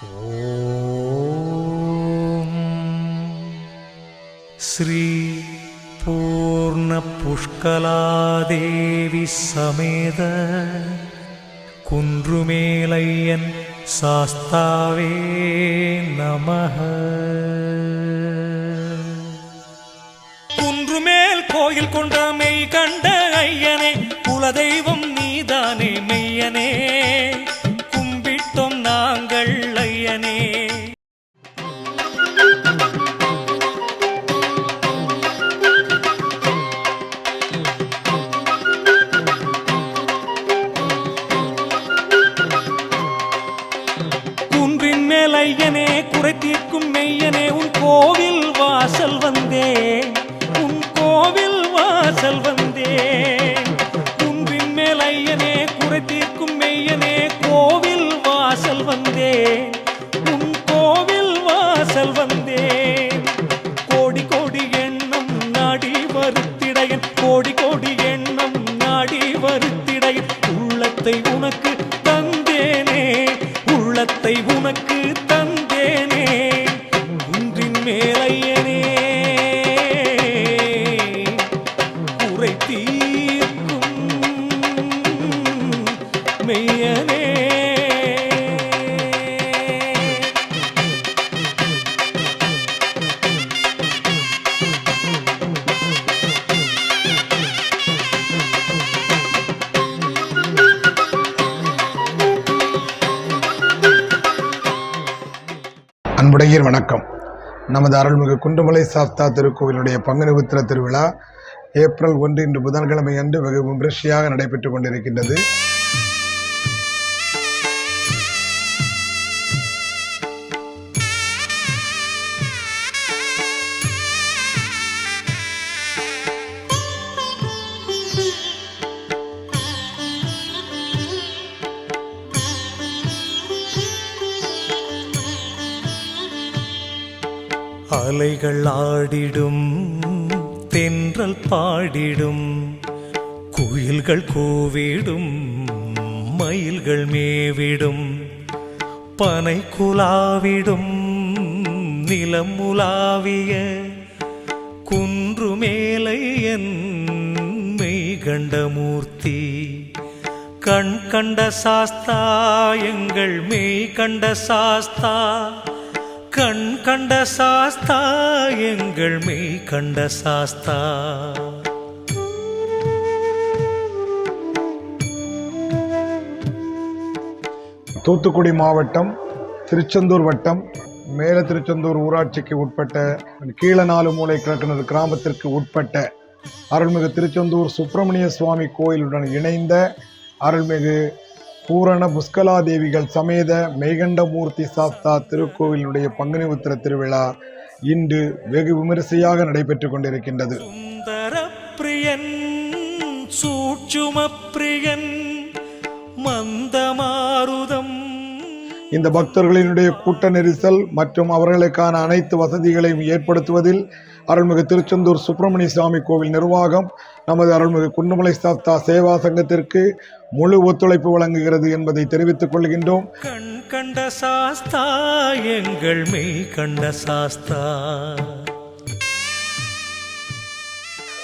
ஓம் ஸ்ரீ பூர்ண புஷ்கலாதேவி சமேத குன்றுமேலையன் சாஸ்தாவே நமஹ. குன்றுமேல் கோயில் கொண்ட மெய் கண்ட ஐயனே, குலதெய்வம் நீதானே மெய்யனே, கும்பிட்டோம் நாங்கள் ஐயனே. குன்றின் மேல் ஐயனே, குறை தீர்க்கும் மெய்யனே, உன் கோவில் வாசல் வந்தேன், உன் கோவில் வாசல் வந்தேன். குன்றின் மேல் ஐயனே, குறை தீர்க்கும் மெய்யனே, கோவில் வாசல் வந்தேன், உன் கோவில் வாசல் வந்தேன். கோடி கோடி எண்ணம் நாடி வருத்திடையன், கோடி கோடி எண்ணம் நாடி வருத்திடையன். உள்ளத்தை உனக்கு தந்தேனே, உள்ளத்தை உனக்கு தந்தேனே, குன்றின் மேல் ஐயனே, குறை தீர்க்கும் மெய்யனே. அன்புடையீர் வணக்கம். நமது அருள்மிகு குன்றுமலை சாஸ்தா திருக்கோவிலுடைய பங்குனி உத்திர திருவிழா ஏப்ரல் 1 இன்று புதன்கிழமை அன்று வெகு விமரிசையாக நடைபெற்றுக் கொண்டிருக்கின்றது. அலைகள் ஆடிடும், தென்றல் பாடிடும், குயில்கள் கூவிடும், மயில்கள் மேவிடும், பனை குலாவிடும், நிலம் உலாவிய குன்றுமேலையன் மெய்கண்டமூர்த்தி. கண் கண்ட சாஸ்தா எங்கள் மெய் கண்ட சாஸ்தா, கண் கண்ட சாஸ்தா எங்கள் மெய் கண்ட சாஸ்தா. தூத்துக்குடி மாவட்டம் திருச்செந்தூர் வட்டம் மேல திருச்செந்தூர் ஊராட்சிக்கு உட்பட்ட கீழநாலு மூலை கிழக்கிணறு கிராமத்திற்கு உட்பட்ட அருள்மிகு திருச்செந்தூர் சுப்பிரமணிய சுவாமி கோயிலுடன் இணைந்த அருள்மிகு பூரண புஷ்கலாதேவிகள் சமேத மெய்கண்டமூர்த்தி சாஸ்தா திருக்கோவிலுடைய பங்குனி உத்திர திருவிழா இன்று வெகு விமரிசையாக நடைபெற்றுக் கொண்டிருக்கின்றது. சுந்தர பிரியன், சூட்சும பிரியன், மந்தமாருதம். இந்த பக்தர்களினுடைய கூட்ட நெரிசல் மற்றும் அவர்களுக்கான அனைத்து வசதிகளையும் ஏற்படுத்துவதில் அருள்மிகு திருச்செந்தூர் சுப்பிரமணிய சுவாமி கோவில் நிர்வாகம் நமது அருள்மிகு குன்றுமலை சாஸ்தா சேவா சங்கத்திற்கு முழு ஒத்துழைப்பு வழங்குகிறது என்பதை தெரிவித்துக் கொள்கின்றோம். கண் கண்ட சாஸ்தா எங்கள் மெய் கண்ட சாஸ்தா.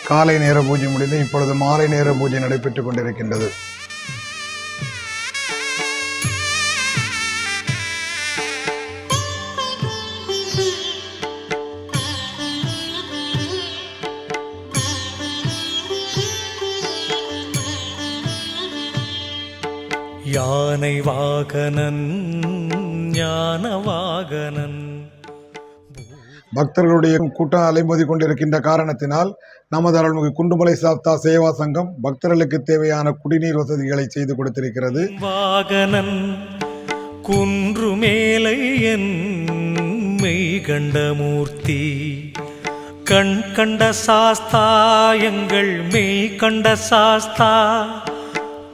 காலை நேர பூஜை முடிந்து இப்பொழுது மாலை நேர பூஜை நடைபெற்றுக் கொண்டிருக்கின்றது. யானை வாகனன், ஞான வாகனன். பக்தர்களுடைய கூட்டம் அலைமோதி கொண்டிருக்கின்ற காரணத்தினால் நமது அருள்மிகு குன்றுமலை சாஸ்தா சேவா சங்கம் பக்தர்களுக்கு தேவையான குடிநீர் வசதிகளை செய்து கொடுத்திருக்கிறது. வாகனன் குன்றுமேலையன் மெய்கண்டமூர்த்தி. கண் கண்ட சாஸ்தா எங்கள் மெய் கண்ட சாஸ்தா,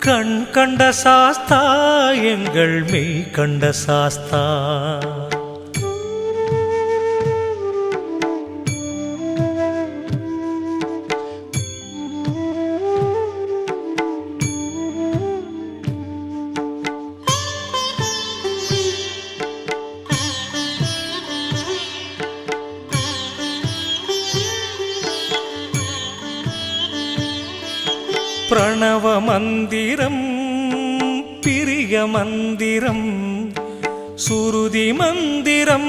கண் கண்ட சாஸ்தா எங்கள் மெய் கண்ட சாஸ்தா. பிரணவ மந்திரம் பிரிய மந்திரம் சுருதி மந்திரம்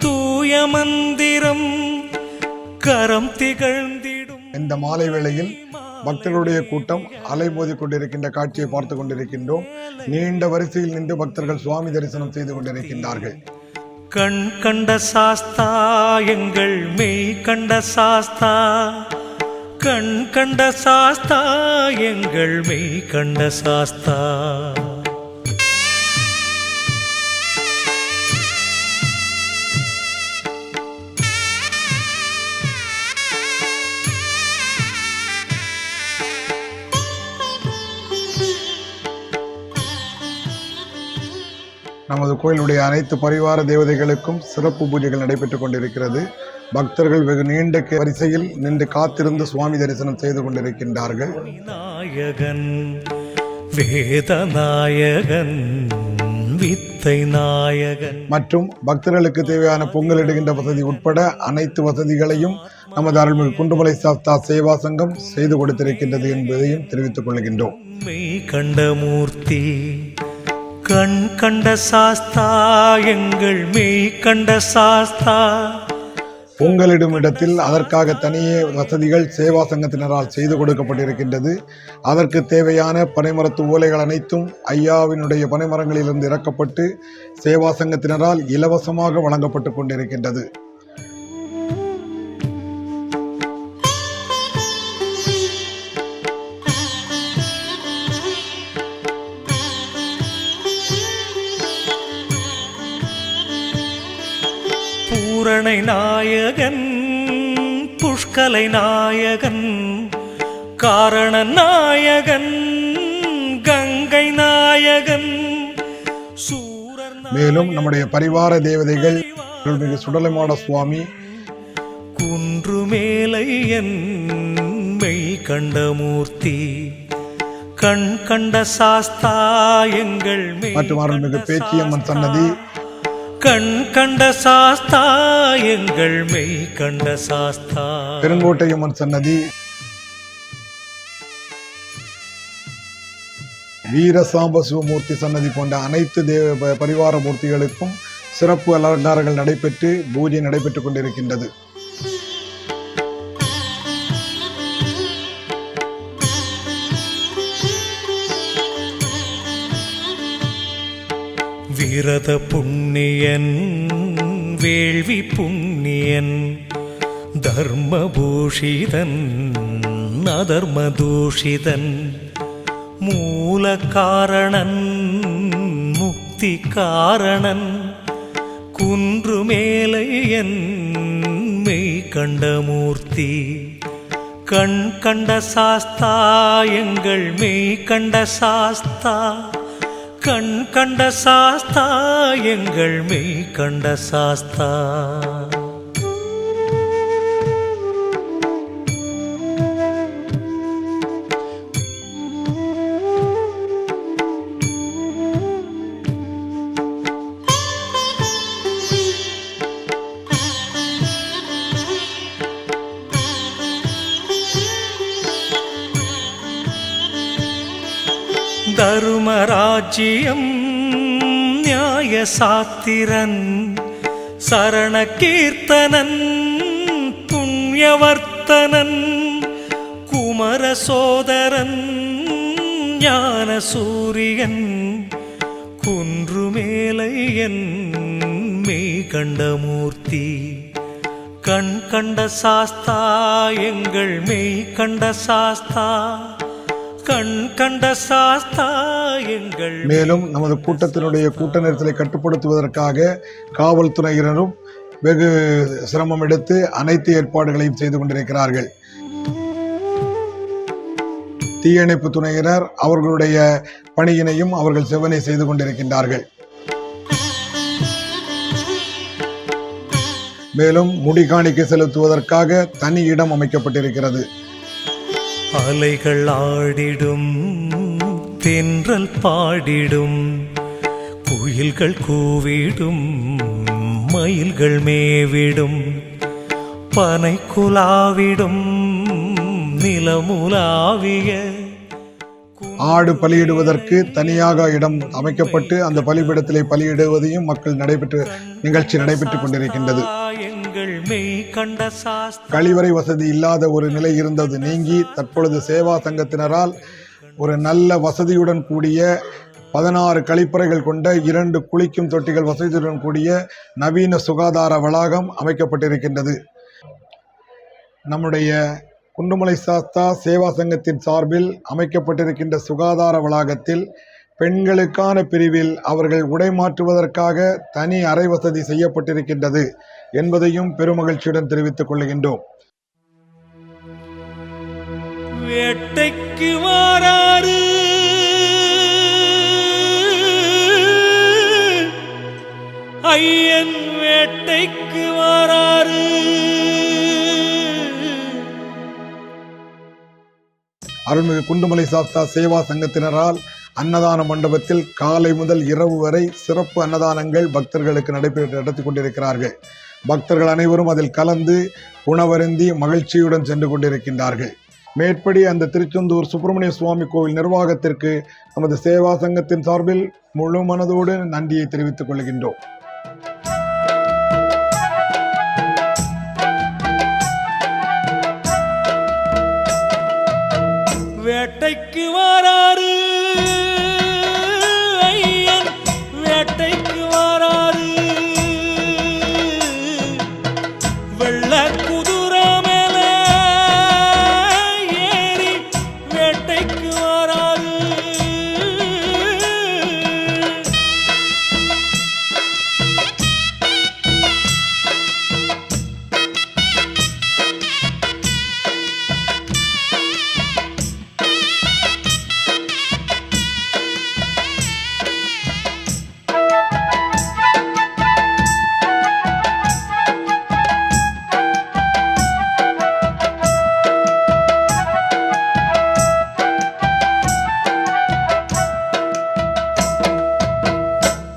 தூய மந்திரம் கரம் திகழ்ந்திடும். இந்த மாலை வேளையில் பக்தர்களுடைய கூட்டம் அலைமோதி கொண்டிருக்கின்ற காட்சியை பார்த்து கொண்டிருக்கின்றோம். நீண்ட வரிசையில் நின்று பக்தர்கள் சுவாமி தரிசனம் செய்து கொண்டிருக்கின்றார்கள். கண் கண்ட சாஸ்தா எங்கள் மெய் கண்ட சாஸ்தா, கண் கண்ட சாஸ்தா எங்கள் மெய் கண்ட சாஸ்தா. நமது கோயிலுடைய அனைத்து பரிவார தேவதைகளுக்கும் சிறப்பு பூஜைகள் நடைபெற்றுக் கொண்டிருக்கிறது. பக்தர்கள் வெகு நீண்ட வரிசையில் நின்று காத்திருந்து சுவாமி தரிசனம் செய்து கொண்டிருக்கின்றார்கள். நாயகன் வேதநாயகன் வித்தை நாயகன் மற்றும் பக்தர்களுக்கு தேவையான பொங்கல் இடுகின்ற வசதி உட்பட அனைத்து வசதிகளையும் நமது அருள்மிகு குண்டுமலை சாஸ்தா சேவா சங்கம் செய்து கொடுத்திருக்கின்றது என்பதையும் தெரிவித்துக் கொள்கின்றோம். மெய் கண்ட மூர்த்தி கண் கண்ட சாஸ்தா எங்கள் மெய் கண்ட சாஸ்தா. பொங்கலிடும் இடத்தில் அதற்காக தனியே வசதிகள் சேவா சங்கத்தினரால் செய்து கொடுக்கப்பட்டிருக்கின்றது. அதற்கு தேவையான பனைமரத்து ஓலைகள் அனைத்தும் ஐயாவினுடைய பனைமரங்களிலிருந்து இறக்கப்பட்டு சேவா சங்கத்தினரால் இலவசமாக வழங்கப்பட்டு கொண்டிருக்கின்றது. பூரணை நாயகன் புஷ்கலை நாயகன் காரண நாயகன் கங்கை நாயகன் சூரர். மேலும் நம்முடைய பரிவார தேவதைகள் அருள்மிகு சுடலைமாட சுவாமி, குன்றுமேலையன் மெய் கண்ட மூர்த்தி கண் கண்ட சாஸ்தா எங்கள் மற்றும் அருள்மிகு பேச்சியம்மன் சன்னதி, கண் கண்ட சாஸ்தா எங்கள் மெய் கண்ட சாஸ்தா, பெருங்கோட்டையம்மன் சன்னதி, வீரசாம்ப சிவமூர்த்தி சன்னதி போன்ற அனைத்து பரிவார மூர்த்திகளுக்கும் சிறப்பு அலங்காரங்கள் நடைபெற்று பூஜை நடைபெற்றுக் கொண்டிருக்கின்றது. விரத புண்ணியன் வேள்வி புண்ணியன் தர்மபூஷிதன் அதர்மதூஷிதன் மூல காரணன் முக்தி காரணன் குன்றுமேலையன் மெய் கண்ட மூர்த்தி கண் கண்ட சாஸ்தா எங்கள் மெய் கண்ட சாஸ்தா, கண் கண்ட சாஸ்தா எங்கள் மெய் கண்ட சாஸ்தா. தருமராஜ்யம் நியாய சாத்திரன் சரண கீர்த்தனன் புண்ணியவர்த்தனன் குமர சோதரன் ஞான சூரியன் குன்றுமேலையன் மெய் கண்ட மூர்த்தி கண் கண்ட சாஸ்தா எங்கள் மெய் கண்ட சாஸ்தா, கண் கண்ட சாஸ்தா எங்கள். மேலும் நமது கூட்டத்தினுடைய கூட்ட நெரிசலை கட்டுப்படுத்துவதற்காக காவல்துறையினரும் வெகு சிரமம் எடுத்து அனைத்து ஏற்பாடுகளையும் செய்து கொண்டிருக்கிறார்கள். தீயணைப்பு துறையினர் அவர்களுடைய பணியினையும் அவர்கள் செவ்வனை செய்து கொண்டிருக்கின்றார்கள். மேலும் முடிகாணிக்கை செலுத்துவதற்காக தனி இடம் அமைக்கப்பட்டிருக்கிறது. அலைகள் ஆடிடும் தென்றல் பாடிடும் குயில்கள் கூவிடும் மயில்கள் மேவிடும் பனை குலாவிடும் நிலமுலாவிய ஆடு பலியிடுவதற்கு தனியாக இடம் அமைக்கப்பட்டு அந்த பலிபீடத்திலே பலியிடுவதையும் மக்கள் நிகழ்ச்சி நடைபெற்றுக் கொண்டிருக்கின்றது. கழிவறை வசதி இல்லாத ஒரு நிலை இருந்தது நீங்கி தற்பொழுது சேவா சங்கத்தினரால் ஒரு நல்ல வசதியுடன் கூடிய 16 கழிப்பறைகள் கொண்ட 2 குளிக்கும் தொட்டிகள் வசதியுடன் கூடிய நவீன சுகாதார வளாகம் அமைக்கப்பட்டிருக்கின்றது. நம்முடைய குண்டுமலை சாஸ்தா சேவா சங்கத்தின் சார்பில் அமைக்கப்பட்டிருக்கின்ற சுகாதார வளாகத்தில் பெண்களுக்கான பிரிவில் அவர்கள் உடை மாற்றுவதற்காக தனி அறை வசதி செய்யப்பட்டிருக்கின்றது என்பதையும் பெருமகிழ்ச்சியுடன் தெரிவித்துக் கொள்கின்றோம். வேட்டைக்கு வாராரு ஐயன், வேட்டைக்கு வாராரு. அருள்மிகு குண்டுமலை சாஸ்தா சேவா சங்கத்தினரால் அன்னதான மண்டபத்தில் காலை முதல் இரவு வரை சிறப்பு அன்னதானங்கள் பக்தர்களுக்கு நடத்தி கொண்டிருக்கிறார்கள். பக்தர்கள் அனைவரும் அதில் கலந்து உணவருந்தி மகிழ்ச்சியுடன் சென்று கொண்டிருக்கின்றார்கள். மேற்படி அந்த திருச்செந்தூர் சுப்பிரமணிய சுவாமி கோவில் நிர்வாகத்திற்கு நமது சேவா சங்கத்தின் சார்பில் முழு மனதோடு நன்றியை தெரிவித்துக் கொள்கின்றோம். வேட்டைக்கு வாராரு ஐயன், வேட்டைக்கு வாராரு. வெள்ள குதிரை மேல ஏறி வேட்டைக்கு வாராரு.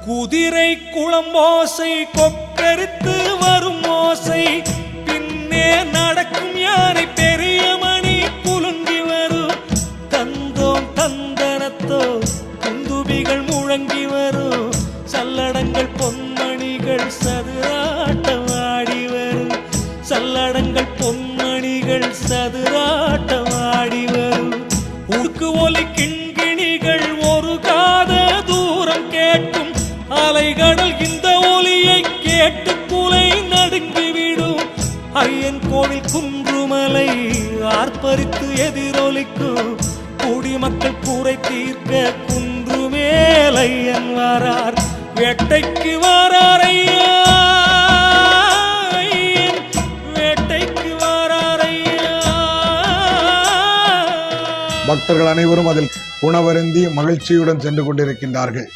குதிரை குளம்போசை கொக்கரித்து வரும் ஓசை, பின்னே நடக்கும் யானை பெரிய மணி குலுங்கி வரும். தந்தோம் தந்தனத்தோ குந்துபிகள் முழங்கி வரும். சல்லடங்கள் பொன்மணிகள் சதுராட்டம் ஆடி வரும். சல்லடங்கள் பொன்மணிகள் சதுராட்டம் ஆடி வரும். உருக்கு ஒலி கிண்கிணிகள் ஒரு காத தூரம் கேட்கும். அலைகடல் இந்த ஒலியை கேட்டு குலை நடுங்கிவிடும். ஐயன் கோவில் குன்றுமலை ஆர்ப்பரித்து எதிரொலிக்கும். குடிமக்கள் கூரை தீர்க்க குன்று மேல் ஐயன் வாரார். வேட்டைக்கு வாரார் ஐயா, ஐயன் வேட்டைக்கு வாரார் ஐயா. பக்தர்கள் அனைவரும் அதில் உணவருந்தி மகிழ்ச்சியுடன் சென்று கொண்டிருக்கின்றார்கள்.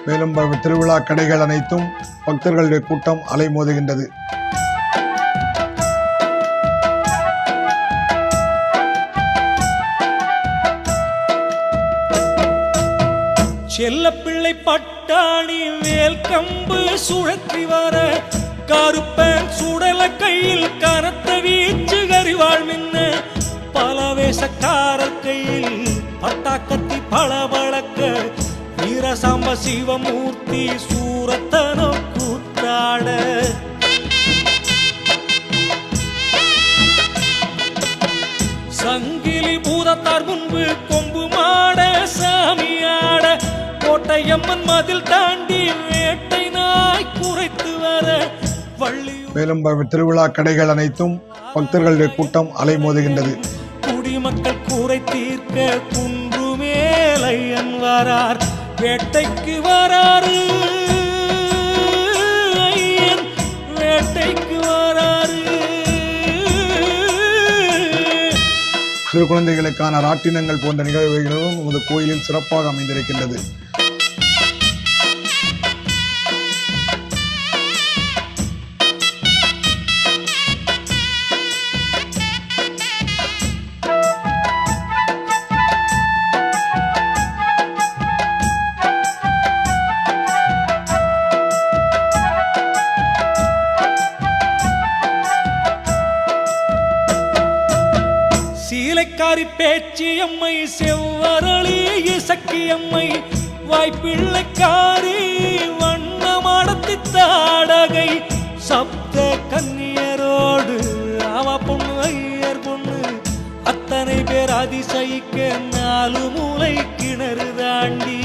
மேலும் திருவிழா கடைகள் அனைத்தும் பக்தர்களுடைய கூட்டம் அலைமோதுகின்றது. செல்லப்பிள்ளை பட்டாணி வேல் கம்பு சுழற்றி வர, கருப்பன் சுடல கையில் கனத்த வீச்சு கரிவாள் மின்ன, பலவேசக்காரர் கையில் பட்டாக்கத்தி பளபளக்க, வீரசாம்ப சிவமூர்த்தி சூரத்தனோ கூத்தாட. சங்கிலி பூதத்தார் முன்பு கொம்பு மாட சாமியாட, கோட்டையம்மன் மதில் தாண்டி வேட்டை நாய் குறைத்து வர, மேலும் திருவிழா கடைகள் அனைத்தும் பக்தர்களுடைய கூட்டம் அலைமோதுகின்றது. குடிமக்கள் கூரை தீர்க்க குன்று மேல் ஐயன் வாரார். வேட்டைக்கு வாராரு ஐயன், வேட்டைக்கு வாராரு. சிறு குழந்தைகளுக்கான ராட்டினங்கள் போன்ற நிகழ்வுகளும் நமது கோயிலில் சிறப்பாக அமைந்திருக்கின்றது. சீலைக்காரி பேச்சியம்மை செவ்வரளி இசக்கியம்மை வாய்ப்பிள்ளைக்காரி வண்ணமாடத்தி தாடகை சப்த கன்னியரோடு அவ பொண்ணு ஐயர் பொண்ணு அத்தனை பேர் அதிசயிக்க 4 மூலை கிணறு தாண்டி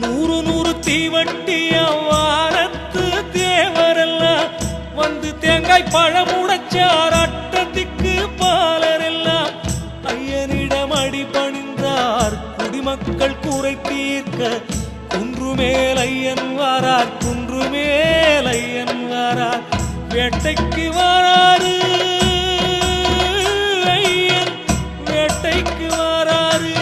நூறு தீவட்டிய வாரத்து தேவரெல்லாம் வந்து தேங்காய் பழமுடைச்சார் அட்டத்திக்கு பாலரெல்லாம் ஐயனிடம் அடி பணிந்தார் குடிமக்கள் குறை தீர்க்க குன்றுமேல் ஐயன் வாரார் குன்றுமேல் ஐயன் வாரார் வேட்டைக்கு வாராரு ஐயன் வேட்டைக்கு வாராரு.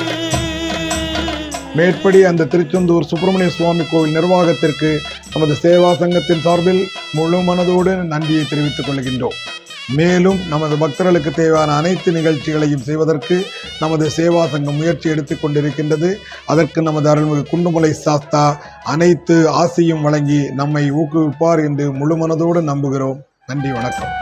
மேற்படி அந்த திருச்செந்தூர் சுப்பிரமணிய சுவாமி கோவில் நிர்வாகத்திற்கு நமது சேவா சங்கத்தின் சார்பில் முழு மனதோடு நன்றியை தெரிவித்துக் கொள்கின்றோம். மேலும் நமது பக்தர்களுக்கு தேவையான அனைத்து நிகழ்ச்சிகளையும் செய்வதற்கு நமது சேவா சங்கம் முயற்சி எடுத்துக் கொண்டிருக்கின்றது. அதற்கு நமது அருள்மிகு குண்டுமலை சாஸ்தா அனைத்து ஆசையும் வழங்கி நம்மை ஊக்குவிப்பார் என்று முழு மனதோடு நம்புகிறோம். நன்றி, வணக்கம்.